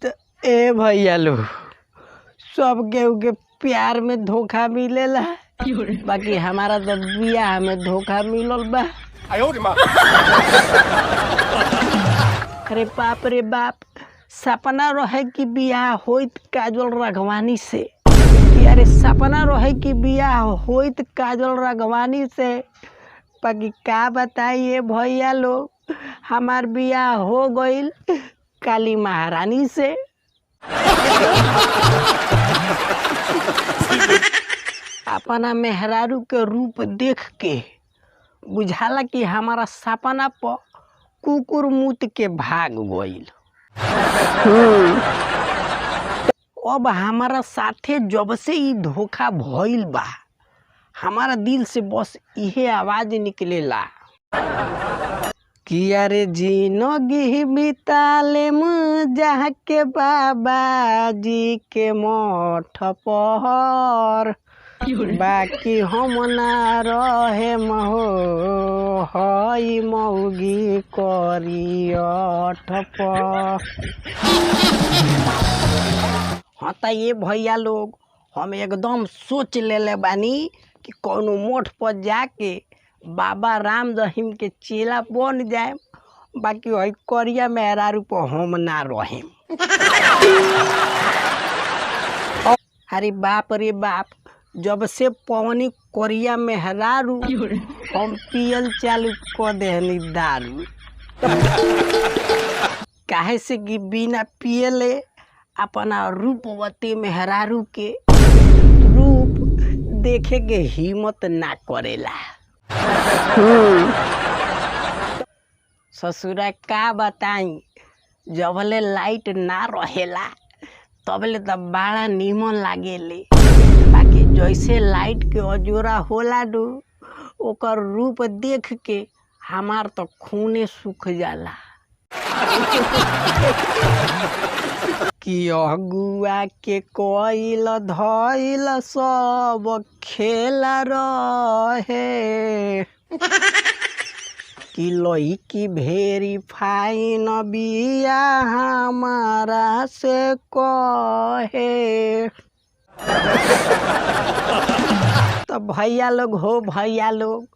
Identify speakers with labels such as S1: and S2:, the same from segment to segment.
S1: तो ए भैया लो सब केहू के प्यार में धोखा मिलेला, बाकी हमारा तो बियाह में धोखा मिलल बा। अरे बाप रे बाप, सपना रहे कि बियाह होइत काजल राघवानी से। अरे सपना रहे कि बियाह होइत काजल राघवानी से, बाकी का बताइए भैया लोग, हमार बियाह हो गईल काली महारानी से। अपना मेहरारू के रूप देख के बुझाला कि हमारा सपना पर कुकुर मुत के भाग गईल। अब हमारा साथे जब से ही धोखा भइल बा, हमारा दिल से बस इहे आवाज निकलेला कि अरे जिंदगी बिताले जहाँ के बाबा जी के मठ पर, बाकी हम ना रहे महो हई मौगी करियठ पर। हाँ तो ये भैया लोग, हम एकदम सोच लेले बानी कि कौनो मठ पर जाके बाबा राम रहीम के चेला बन जाए, बाकी वही करिया मेहरारू पर हम ना रहे। अरे बाप रे बाप, जब से पवनी करिया मेहरारू हम पियल चालू कर देहनी दारू। काहे से कि बिना पियले अपना रूपवती मेहरारू के रूप देखे के हिम्मत ना करेला। ससुरा का बताई, जबले लाइट ना रहेला तबले तो बड़ा नीमन लागेले, बाकी जैसे लाइट के अजोरा होला दू, ओकर रूप देख के हमार तो खूने सूख जाला। कि अगुआ के कोइल धइल सब खेला रहे, कि लईकी भेरी फाइन बिया हमारा से कहे। तो भैया लोग हो, भैया लोग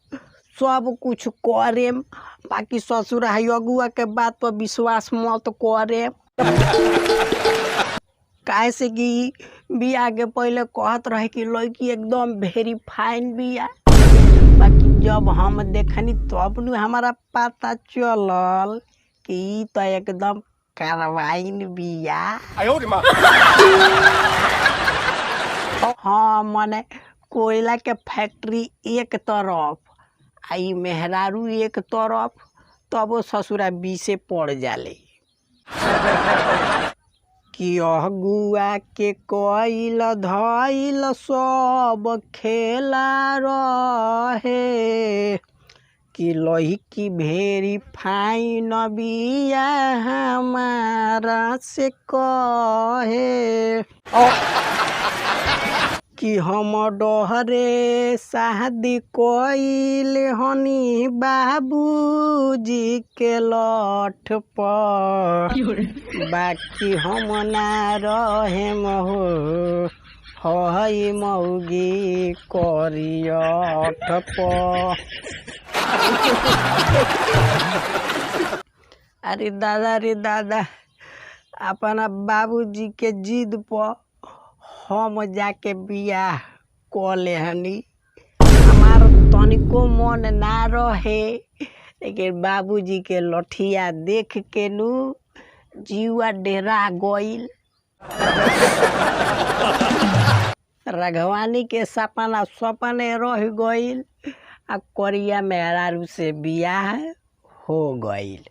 S1: सब कुछ करेम, बाकी ससुर अगुआ के बात पर विश्वास मत करे। काहे से कि बिया के पहले कहत रहे कि लड़की एकदम वेरी फाइन बिया, बाकी जब हम देखनी तब न हमारा पता चलल कि तो एकदम कार्बाइन बिया। हाँ मने कोयला के फैक्ट्री एक तरफ आई मेहरारू एक तरफ, तब वो ससुरा बीसे पड़ जाले। कि अगुआ के कोइल धइल सब खेला रहे, कि लईकी भेरी फाइन बिया हमारा से कहे। कि हम डहरे शादी कोइल हनी बाबूजी के लठ पर, बाकी हम ना रहे महो हई मौगी करियठ पर। अरे दादा रे दादा, अपना बाबूजी के जिद पर हम जाके बियाह क लेहनी। हमार तनिको मन ना रहे, लेकिन बाबूजी के लठिया देख के नु जीवा डेरा गईल। राघवानी के सपना सपने रह गईल, आ करिया मेहरारू से बियाह हो गईल।